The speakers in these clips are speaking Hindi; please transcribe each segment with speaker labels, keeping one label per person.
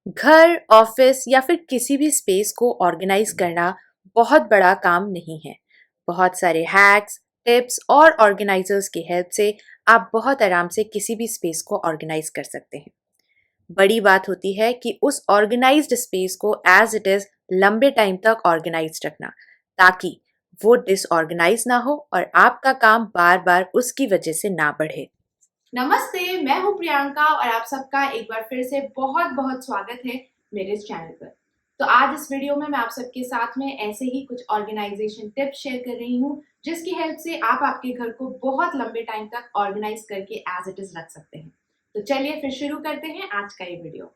Speaker 1: घर, ऑफिस या फिर किसी भी स्पेस को ऑर्गेनाइज करना बहुत बड़ा काम नहीं है। बहुत सारे हैक्स, टिप्स और ऑर्गेनाइजर्स की हेल्प से आप बहुत आराम से किसी भी स्पेस को ऑर्गेनाइज कर सकते हैं। बड़ी बात होती है कि उस ऑर्गेनाइज्ड स्पेस को एज इट इज लंबे टाइम तक ऑर्गेनाइज्ड रखना, ताकि वो डिसऑर्गेनाइज ना हो और आपका काम बार बार उसकी वजह से ना बढ़े।
Speaker 2: नमस्ते, मैं हूं प्रियंका और आप सबका एक बार फिर से बहुत बहुत स्वागत है मेरे इस चैनल पर। तो आज इस वीडियो में मैं आप सबके साथ में ऐसे ही कुछ ऑर्गेनाइजेशन टिप्स शेयर कर रही हूं, जिसकी हेल्प से आप आपके घर को बहुत लंबे टाइम तक ऑर्गेनाइज करके एज इट इज रख सकते हैं। तो चलिए फिर शुरू करते हैं आज का ये वीडियो।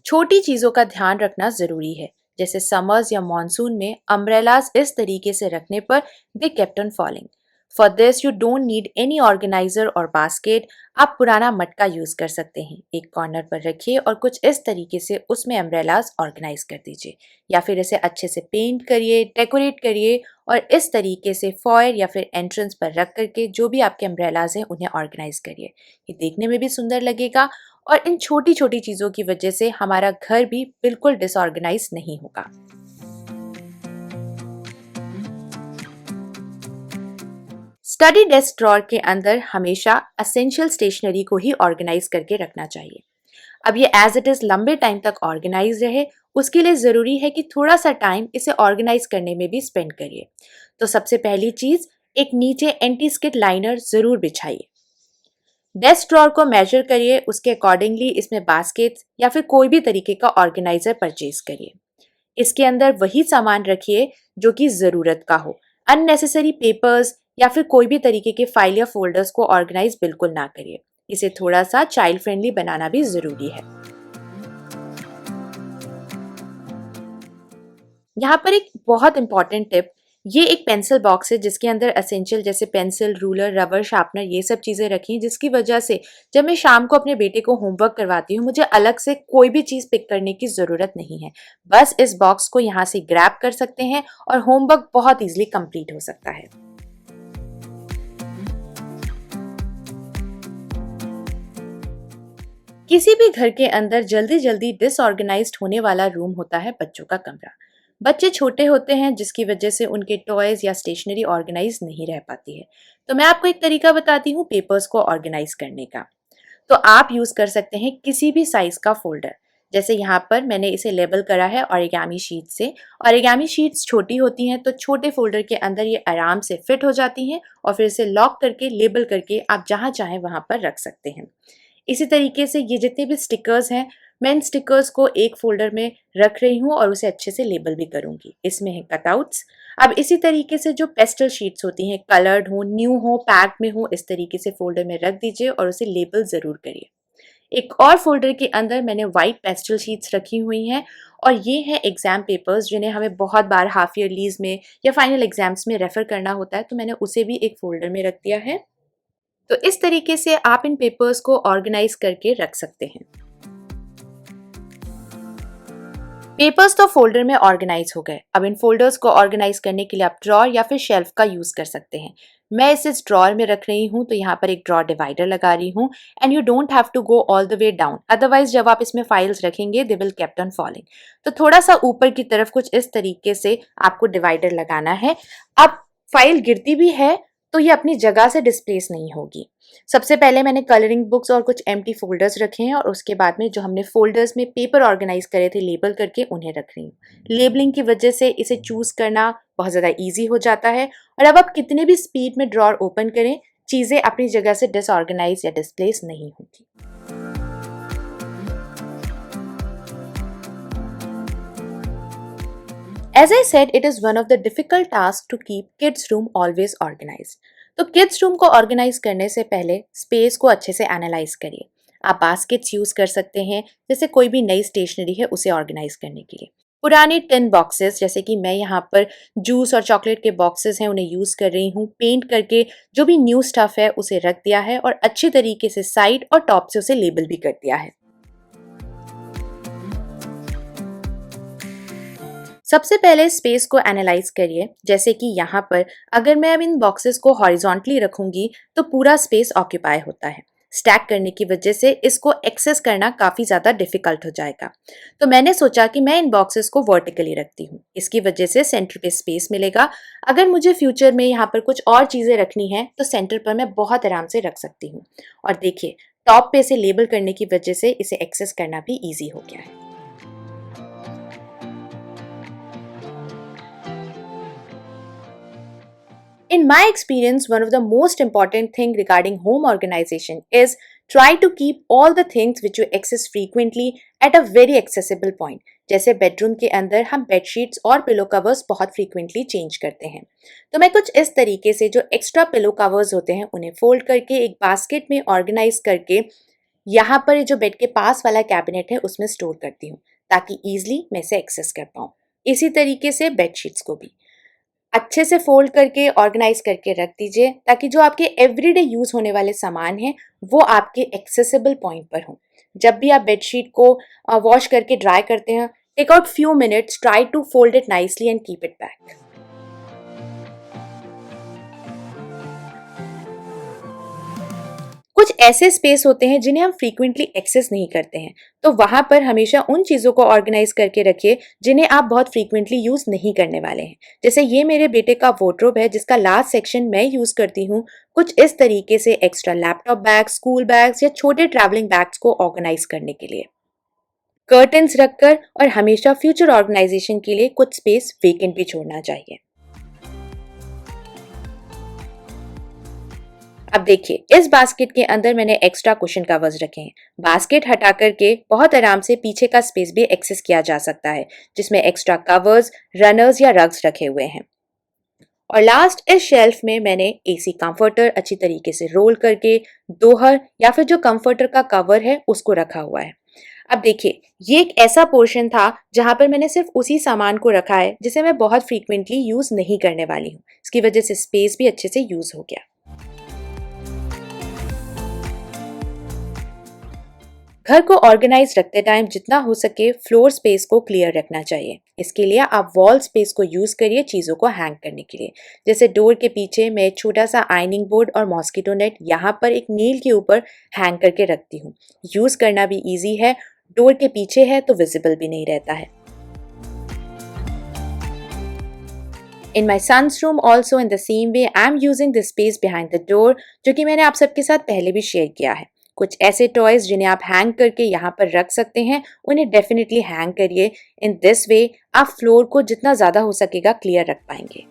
Speaker 1: छोटी चीजों का ध्यान रखना जरूरी है, जैसे समर्स या मॉनसून में अम्ब्रेलाज इस तरीके से रखने पर they kept on falling. For this you don't need any organiser और बास्केट। आप पुराना मटका यूज कर सकते हैं। एक कॉर्नर पर रखिए और कुछ इस तरीके से उसमें अम्ब्रेलाज ऑर्गेनाइज कर दीजिए, या फिर इसे अच्छे से पेंट करिए, डेकोरेट करिए और इस तरीके से फॉयर या फिर एंट्रेंस पर रख करके जो भी आपके अम्ब्रेलाज हैं उन्हें ऑर्गेनाइज करिए। ये देखने में भी सुंदर लगेगा और इन छोटी छोटी चीजों की वजह से हमारा घर भी बिल्कुल डिसऑर्गेनाइज नहीं होगा। स्टडी डेस्क ड्रॉर के अंदर हमेशा असेंशियल स्टेशनरी को ही ऑर्गेनाइज करके रखना चाहिए। अब ये एज इट इज लंबे टाइम तक ऑर्गेनाइज रहे, उसके लिए जरूरी है कि थोड़ा सा टाइम इसे ऑर्गेनाइज करने में भी स्पेंड करिए। तो सबसे पहली चीज, एक नीचे एंटी स्किड लाइनर जरूर बिछाइए। डेस्क ड्रॉर को मेजर करिए, उसके अकॉर्डिंगली इसमें बास्केट्स या फिर कोई भी तरीके का ऑर्गेनाइजर परचेज करिए। इसके अंदर वही सामान रखिए जो कि ज़रूरत का हो। अननेसेसरी पेपर्स या फिर कोई भी तरीके के फाइल या फोल्डर्स को ऑर्गेनाइज बिल्कुल ना करिए। इसे थोड़ा सा चाइल्ड फ्रेंडली बनाना भी ज़रूरी है। यहाँ पर एक बहुत इंपॉर्टेंट टिप, ये एक पेंसिल बॉक्स है जिसके अंदर एसेंशियल जैसे पेंसिल, रूलर, रबर, शार्पनर ये सब चीज़ें रखी हैं, जिसकी वजह से जब मैं शाम को अपने बेटे को होमवर्क करवाती हूँ मुझे अलग से कोई भी चीज़ पिक करने की ज़रूरत नहीं है। बस इस बॉक्स को यहाँ से ग्रैब कर सकते हैं और होमवर्क बहुत ईजिली कंप्लीट हो सकता है। किसी भी घर के अंदर जल्दी जल्दी डिसऑर्गेनाइज्ड होने वाला रूम होता है बच्चों का कमरा। बच्चे छोटे होते हैं जिसकी वजह से उनके टॉयज या स्टेशनरी ऑर्गेनाइज नहीं रह पाती है। तो मैं आपको एक तरीका बताती हूँ पेपर्स को ऑर्गेनाइज करने का। तो आप यूज कर सकते हैं किसी भी साइज का फोल्डर। जैसे यहाँ पर मैंने इसे लेबल करा है ऑरिगेमी शीट से। ऑरिगेमी शीट्स छोटी होती हैं तो छोटे फोल्डर के अंदर ये आराम से फिट हो जाती हैं और फिर इसे लॉक करके लेबल करके आप जहाँ चाहें वहाँ पर रख सकते हैं। इसी तरीके से ये जितने भी स्टिकर्स हैं, मैं इन स्टिकर्स को एक फोल्डर में रख रही हूँ और उसे अच्छे से लेबल भी करूँगी। इसमें है कटआउट्स। अब इसी तरीके से जो पेस्टल शीट्स होती हैं, कलर्ड हो, न्यू हो, पैक में हो, इस तरीके से फोल्डर में रख दीजिए और उसे लेबल ज़रूर करिए। एक और फोल्डर के अंदर मैंने वाइट पेस्टल शीट्स रखी हुई हैं और ये हैं एग्जाम पेपर्स जिन्हें हमें बहुत बार हाफ ईयरलीज में या फाइनल एग्जाम्स में रेफर करना होता है, तो मैंने उसे भी एक फोल्डर में रख दिया है। तो इस तरीके से आप इन पेपर्स को ऑर्गेनाइज करके रख सकते हैं। पेपर्स तो फोल्डर में ऑर्गेनाइज हो गए। अब इन फोल्डर्स को ऑर्गेनाइज करने के लिए आप ड्रॉर या फिर शेल्फ का यूज कर सकते हैं। मैं इसे इस ड्रॉर में रख रही हूँ, तो यहाँ पर एक ड्रॉर डिवाइडर लगा रही हूँ। And you don't have to go all the way down, otherwise जब आप इसमें फाइल्स रखेंगे they will kept on falling. तो थोड़ा सा ऊपर की तरफ कुछ इस तरीके से आपको डिवाइडर लगाना है। अब फाइल गिरती भी है तो ये अपनी जगह से डिस्प्लेस नहीं होगी। सबसे पहले मैंने कलरिंग बुक्स और कुछ एम्प्टी फोल्डर्स रखे हैं और उसके बाद में जो हमने फोल्डर्स में पेपर ऑर्गेनाइज करे थे लेबल करके उन्हें रख रही हूँ। लेबलिंग की वजह से इसे चूज करना बहुत ज़्यादा ईजी हो जाता है और अब आप कितने भी स्पीड में ड्रॉर ओपन करें, चीज़ें अपनी जगह से डिसऑर्गेनाइज या डिस्प्लेस नहीं होगी। As I said, it is one of the difficult tasks to keep kids' room always organized. तो किड्स रूम को ऑर्गेनाइज करने से पहले स्पेस को अच्छे से एनालाइज करिए। आप बास्केट्स यूज कर सकते हैं, जैसे कोई भी नई स्टेशनरी है उसे ऑर्गेनाइज करने के लिए। पुरानी टिन बॉक्सेस, जैसे कि मैं यहाँ पर जूस और चॉकलेट के बॉक्सेस हैं उन्हें यूज कर रही हूँ। पेंट करके जो भी न्यू स्टफ है उसे रख दिया है और अच्छे तरीके से साइड और टॉप से उसे लेबल भी कर दिया है। सबसे पहले स्पेस को एनालाइज करिए। जैसे कि यहाँ पर अगर मैं अब इन बॉक्सेस को हॉरिजॉन्टली रखूंगी तो पूरा स्पेस ऑक्यूपाई होता है। स्टैक करने की वजह से इसको एक्सेस करना काफ़ी ज़्यादा डिफ़िकल्ट हो जाएगा। तो मैंने सोचा कि मैं इन बॉक्सेस को वर्टिकली रखती हूँ। इसकी वजह से सेंटर पे स्पेस मिलेगा। अगर मुझे फ्यूचर में यहाँ पर कुछ और चीज़ें रखनी हैं तो सेंटर पर मैं बहुत आराम से रख सकती हूँ। और देखिए, टॉप पे इसे लेबल करने की वजह से इसे एक्सेस करना भी ईजी हो गया है। In my experience, one of the most important thing regarding home organization is try to keep all the things which you access frequently at a very accessible point. जैसे बेडरूम के अंदर हम बेडशीट्स और पिलो कवर्स बहुत फ्रीक्वेंटली चेंज करते हैं, तो मैं कुछ इस तरीके से जो एक्स्ट्रा पिलो कवर्स होते हैं उन्हें फोल्ड करके एक बास्केट में ऑर्गेनाइज करके यहाँ पर जो बेड के पास वाला कैबिनेट है उसमें स्टोर करती हूँ, ताकि ईजिली मैं इसे एक्सेस कर पाऊँ। इसी तरीके से बेडशीट्स को भी अच्छे से फोल्ड करके ऑर्गेनाइज करके रख दीजिए, ताकि जो आपके एवरीडे यूज होने वाले सामान हैं वो आपके एक्सेसिबल पॉइंट पर हों। जब भी आप बेडशीट को वॉश करके ड्राई करते हैं, take out few minutes, try to fold it nicely and keep it back. कुछ ऐसे स्पेस होते हैं जिन्हें हम फ्रीक्वेंटली एक्सेस नहीं करते हैं, तो वहां पर हमेशा उन चीज़ों को ऑर्गेनाइज करके रखिए जिन्हें आप बहुत फ्रीक्वेंटली यूज़ नहीं करने वाले हैं। जैसे ये मेरे बेटे का वार्डरोब है जिसका लास्ट सेक्शन मैं यूज़ करती हूँ कुछ इस तरीके से extra laptop bags, school bags या छोटे ट्रैवलिंग बैग्स को ऑर्गेनाइज करने के लिए। कर्टन्स रखकर और हमेशा फ्यूचर ऑर्गेनाइजेशन के लिए कुछ स्पेस वेकेंट भी छोड़ना चाहिए। अब देखिए, इस बास्केट के अंदर मैंने एक्स्ट्रा कुशन कवर्स रखे हैं। बास्केट हटा करके बहुत आराम से पीछे का स्पेस भी एक्सेस किया जा सकता है, जिसमें एक्स्ट्रा कवर्स, रनर्स या रग्स रखे हुए हैं। और लास्ट, इस शेल्फ में मैंने एसी कंफर्टर अच्छी तरीके से रोल करके दोहर या फिर जो कंफर्टर का कवर है उसको रखा हुआ है। अब देखिए, ये एक ऐसा पोर्शन था जहां पर मैंने सिर्फ उसी सामान को रखा है जिसे मैं बहुत फ्रीक्वेंटली यूज नहीं करने वाली हूँ। इसकी वजह से स्पेस भी अच्छे से यूज हो गया। घर को ऑर्गेनाइज रखते टाइम जितना हो सके फ्लोर स्पेस को क्लियर रखना चाहिए। इसके लिए आप वॉल स्पेस को यूज करिए चीज़ों को हैंग करने के लिए। जैसे डोर के पीछे मैं एक छोटा सा आयनिंग बोर्ड और मॉस्किटो नेट यहाँ पर एक नील के ऊपर हैंग करके रखती हूँ। यूज करना भी ईजी है, डोर के पीछे है तो विजिबल भी नहीं रहता है। In my son's room also in the same way I am using the space behind the door, जो कि मैंने आप सबके साथ पहले भी शेयर किया है। कुछ ऐसे टॉयज जिन्हें आप हैंग करके यहाँ पर रख सकते हैं, उन्हें डेफिनेटली हैंग करिए। इन दिस वे आप फ्लोर को जितना ज़्यादा हो सकेगा क्लियर रख पाएंगे।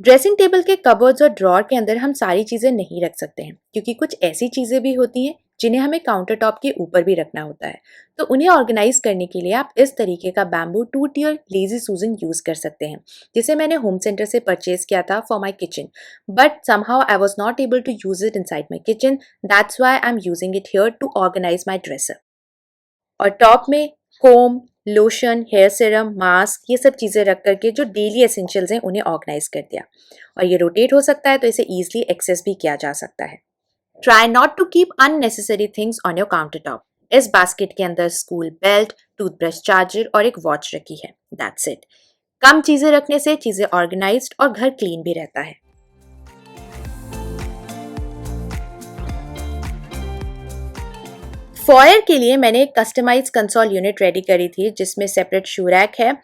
Speaker 1: ड्रेसिंग टेबल के कबर्ड्स और ड्रॉर के अंदर हम सारी चीज़ें नहीं रख सकते हैं, क्योंकि कुछ ऐसी चीज़ें भी होती हैं जिन्हें हमें काउंटर टॉप के ऊपर भी रखना होता है। तो उन्हें ऑर्गेनाइज करने के लिए आप इस तरीके का बैम्बू 2-tier लेजी सूजन यूज़ कर सकते हैं, जिसे मैंने होम सेंटर से परचेज किया था for my kitchen, but somehow I was not able to use it inside my kitchen. That's why I am using it here to organise my dresser. और टॉप में comb, lotion, hair serum, mask, ये सब चीज़ें रख करके जो डेली एसेंशियल्स हैं उन्हें ऑर्गेनाइज कर दिया। और ये रोटेट हो सकता है तो इसे ईजिली एक्सेस भी किया जा सकता है। Try not to keep unnecessary things on your counter top. इस बास्केट के अंदर स्कूल बेल्ट, टूथब्रश चार्जर और एक वॉच रखी है। That's it. कम चीज़ें रखने से चीज़ें ऑर्गेनाइज्ड और घर क्लीन भी रहता है। फॉयर के लिए मैंने एक कस्टमाइज कंसोल यूनिट रेडी करी थी, जिसमें सेपरेट शू रैक है,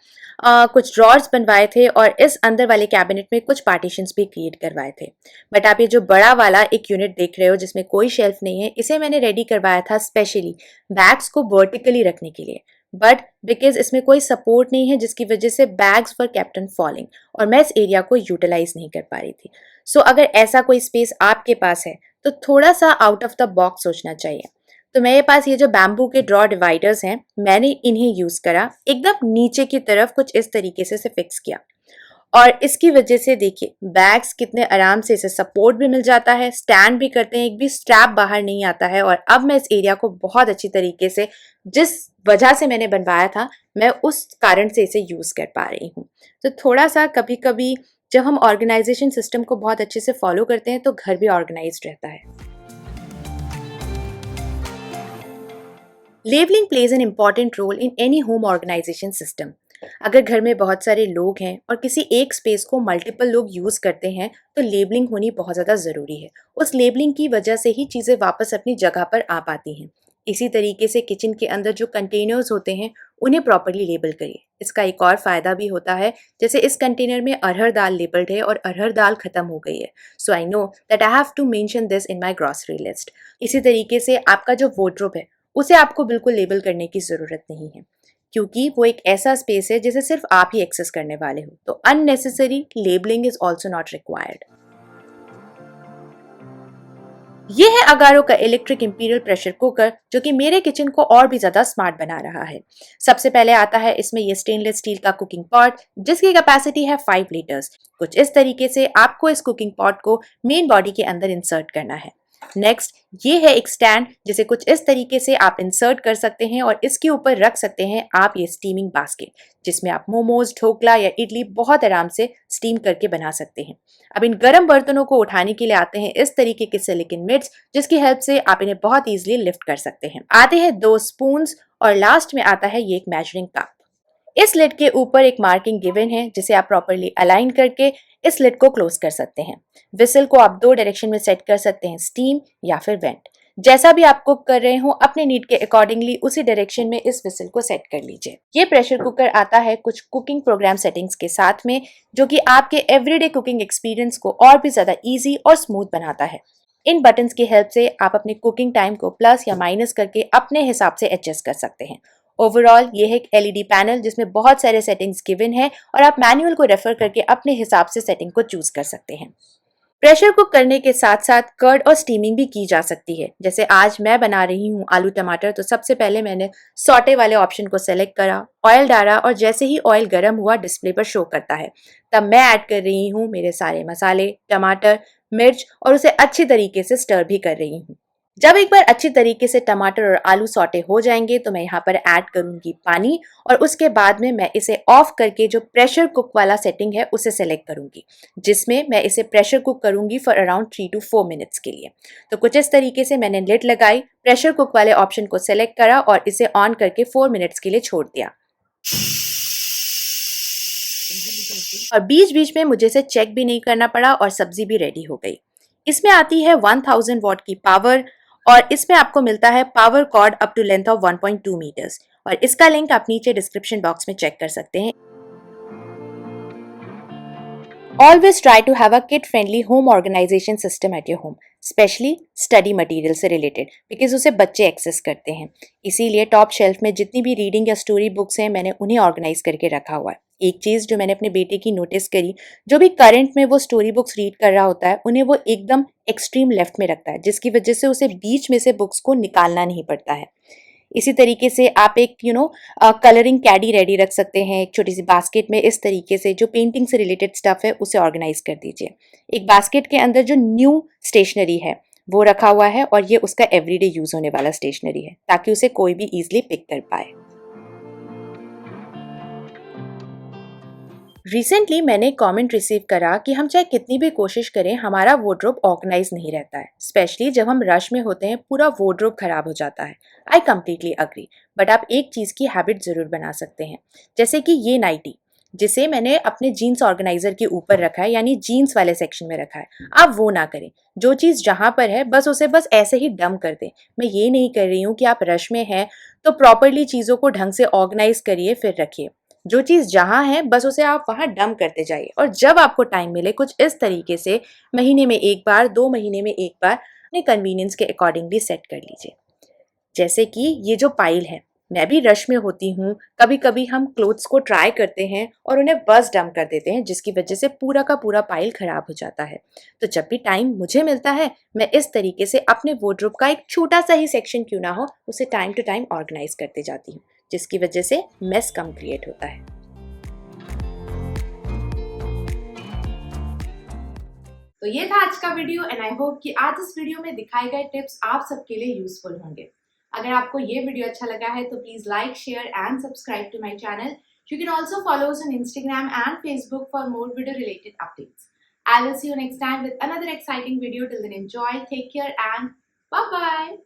Speaker 1: कुछ ड्रॉर्स बनवाए थे और इस अंदर वाले कैबिनेट में कुछ पार्टीशंस भी क्रिएट करवाए थे। बट आप ये जो बड़ा वाला एक यूनिट देख रहे हो जिसमें कोई शेल्फ नहीं है, इसे मैंने रेडी करवाया था स्पेशली बैग्स को वर्टिकली रखने के लिए। बट बिकॉज इसमें कोई सपोर्ट नहीं है, जिसकी वजह से bags were kept on falling और मैं इस एरिया को यूटिलाइज नहीं कर पा रही थी। सो अगर ऐसा कोई स्पेस आपके पास है तो थोड़ा सा आउट ऑफ द बॉक्स सोचना चाहिए। तो मेरे पास ये जो बैम्बू के ड्रॉ डिवाइडर्स हैं, मैंने इन्हें यूज करा, एकदम नीचे की तरफ कुछ इस तरीके से इसे फिक्स किया और इसकी वजह से देखिए बैग्स कितने आराम से इसे सपोर्ट भी मिल जाता है, स्टैंड भी करते हैं, एक भी स्ट्रैप बाहर नहीं आता है। और अब मैं इस एरिया को बहुत अच्छी तरीके से, जिस वजह से मैंने बनवाया था, मैं उस कारण से इसे यूज कर पा रही हूँ। तो थोड़ा सा कभी कभी जब हम ऑर्गेनाइजेशन सिस्टम को बहुत अच्छे से फॉलो करते हैं तो घर भी ऑर्गेनाइज रहता है। Labeling plays an important role in any home organization system. अगर घर में बहुत सारे लोग हैं और किसी एक स्पेस को मल्टीपल लोग यूज़ करते हैं तो लेबलिंग होनी बहुत ज़्यादा ज़रूरी है। उस लेबलिंग की वजह से ही चीज़ें वापस अपनी जगह पर आ पाती हैं। इसी तरीके से किचन के अंदर जो कंटेनर्स होते हैं उन्हें प्रॉपरली लेबल करिए। इसका एक और फ़ायदा भी होता है, जैसे इस कंटेनर में अरहर दाल लेबल्ड है और अरहर दाल ख़त्म हो गई है, so I know that I have to mention this in my grocery list. इसी तरीके से आपका जो वार्डरोब है उसे आपको बिल्कुल लेबल करने की ज़रूरत नहीं है, क्योंकि वो एक ऐसा स्पेस है जिसे सिर्फ आप ही एक्सेस करने वाले हो। तो unnecessary labelling is also not required. ये है अगारो का इलेक्ट्रिक इंपीरियल प्रेशर कुकर, जो कि मेरे किचन को और भी ज्यादा स्मार्ट बना रहा है। सबसे पहले आता है इसमें ये स्टेनलेस स्टील का कुकिंग पॉट, जिसकी कैपेसिटी है 5 लीटर्स। कुछ इस तरीके से आपको इस कुकिंग पॉट को मेन बॉडी के अंदर इंसर्ट करना है। नेक्स्ट ये है एक स्टैंड, जिसे कुछ इस तरीके से आप इंसर्ट कर सकते हैं और इसके ऊपर रख सकते हैं आप ये स्टीमिंग बास्केट, जिसमें आप मोमोज, ढोकला या इडली बहुत आराम से स्टीम करके बना सकते हैं। अब इन गर्म बर्तनों को उठाने के लिए आते हैं इस तरीके के सिलिकॉन मिट्स, जिसकी हेल्प से आप इन्हें बहुत ईजिली लिफ्ट कर सकते हैं। आते हैं 2 स्पून्स और लास्ट में आता है ये एक मेजरिंग कप। इस लिड के ऊपर एक मार्किंग गिवन है, जिसे आप प्रॉपरली अलाइन करके इस लिड को क्लोज कर सकते हैं। विसल को आप 2 डायरेक्शन में सेट कर सकते हैं, स्टीम या फिर वेंट। जैसा भी आप कुक कर रहे हो अपने नीड के अकॉर्डिंगली उसी डायरेक्शन में इस विसल को सेट कर लीजिए। ये प्रेशर कुकर आता है कुछ कुकिंग प्रोग्राम सेटिंग्स के साथ में, जो कि आपके एवरीडे कुकिंग एक्सपीरियंस को और भी ज्यादा इजी और स्मूथ बनाता है। इन बटन्स की हेल्प से आप अपने कुकिंग टाइम को प्लस या माइनस करके अपने हिसाब से एडजस्ट कर सकते हैं। ओवरऑल ये है एक एलईडी पैनल जिसमें बहुत सारे सेटिंग्स गिवन है और आप मैनुअल को रेफर करके अपने हिसाब से सेटिंग को चूज कर सकते हैं। प्रेशर कुक करने के साथ साथ कर्ड और स्टीमिंग भी की जा सकती है। जैसे आज मैं बना रही हूँ आलू टमाटर, तो सबसे पहले मैंने सॉटे वाले ऑप्शन को सेलेक्ट करा, ऑयल डाला और जैसे ही ऑयल गर्म हुआ डिस्प्ले पर शो करता है, तब मैं ऐड कर रही हूँ मेरे सारे मसाले, टमाटर, मिर्च और उसे अच्छी तरीके से स्टर भी कर रही हूँ। जब एक बार अच्छी तरीके से टमाटर और आलू सॉटे हो जाएंगे तो मैं यहाँ पर ऐड करूंगी पानी और उसके बाद में मैं इसे ऑफ करके जो प्रेशर कुक वाला सेटिंग है उसे सेलेक्ट करूंगी, जिसमें मैं इसे प्रेशर कुक करूंगी फॉर अराउंड 3 to 4 मिनट्स के लिए। तो कुछ इस तरीके से मैंने लिड लगाई, प्रेशर कुक वाले ऑप्शन को सेलेक्ट करा और इसे ऑन करके 4 मिनट्स के लिए छोड़ दिया। और बीच बीच में मुझे इसे चेक भी नहीं करना पड़ा और सब्जी भी रेडी हो गई। इसमें आती है 1000 वॉट की पावर और इसमें आपको मिलता है power cord up to length of 1.2 metres और इसका लिंक आप नीचे डिस्क्रिप्शन बॉक्स में चेक कर सकते हैं। Always try to have a kid-friendly home organization system at your home, especially study material से related, because उसे बच्चे एक्सेस करते हैं। इसीलिए टॉप शेल्फ में जितनी भी रीडिंग या स्टोरी बुक्स हैं मैंने उन्हें ऑर्गेनाइज करके रखा हुआ है। एक चीज़ जो मैंने अपने बेटे की नोटिस करी, जो भी करंट में वो स्टोरी बुक्स रीड कर रहा होता है उन्हें वो एकदम एक्सट्रीम लेफ्ट में रखता है, जिसकी वजह से उसे बीच में से बुक्स को निकालना नहीं पड़ता है। इसी तरीके से आप एक कलरिंग कैडी रेडी रख सकते हैं। एक छोटी सी बास्केट में इस तरीके से जो पेंटिंग से रिलेटेड स्टफ है उसे ऑर्गेनाइज कर दीजिए। एक बास्केट के अंदर जो न्यू स्टेशनरी है वो रखा हुआ है और ये उसका एवरीडे यूज होने वाला स्टेशनरी है, ताकि उसे कोई भी इजीली पिक कर पाए। रिसेंटली मैंने कमेंट रिसीव करा कि हम चाहे कितनी भी कोशिश करें हमारा वार्डरोब ऑर्गेनाइज नहीं रहता है, स्पेशली जब हम रश में होते हैं पूरा वार्डरोब खराब हो जाता है। आई कम्प्लीटली अग्री, बट आप एक चीज़ की हैबिट ज़रूर बना सकते हैं, जैसे कि ये नाइटी जिसे मैंने अपने जीन्स ऑर्गेनाइजर के ऊपर रखा है, यानी जीन्स वाले सेक्शन में रखा है। आप वो ना करें, जो चीज़ जहाँ पर है बस उसे बस ऐसे ही डंप कर दें। मैं ये नहीं कर रही हूँ कि आप रश में हैं तो प्रॉपरली चीज़ों को ढंग से ऑर्गेनाइज करिए फिर रखिए। जो चीज़ जहाँ है बस उसे आप वहाँ डंप करते जाइए और जब आपको टाइम मिले कुछ इस तरीके से महीने में एक बार, 2 महीने में एक बार अपने कन्वीनियंस के अकॉर्डिंगली सेट कर लीजिए। जैसे कि ये जो पाइल है, मैं भी रश में होती हूँ, कभी कभी हम क्लोथ्स को ट्राई करते हैं और उन्हें बस डंप कर देते हैं, जिसकी वजह से पूरा का पूरा पाइल खराब हो जाता है। तो जब भी टाइम मुझे मिलता है मैं इस तरीके से अपने वार्डरोब का एक छोटा सा ही सेक्शन क्यों ना हो उसे टाइम टू टाइम ऑर्गेनाइज करते जाती हूँ, जिसकी वजह से मेस कम क्रिएट होता है।
Speaker 2: तो ये था आज का वीडियो एंड आई होप कि आज इस वीडियो में दिखाए गए टिप्स आप सबके लिए यूजफुल होंगे। अगर आपको ये वीडियो अच्छा लगा है तो please like, share and subscribe to my channel. You can also follow us on Instagram and Facebook for more video related updates. I will see you next time with another exciting video. Till then, enjoy, take care and bye bye.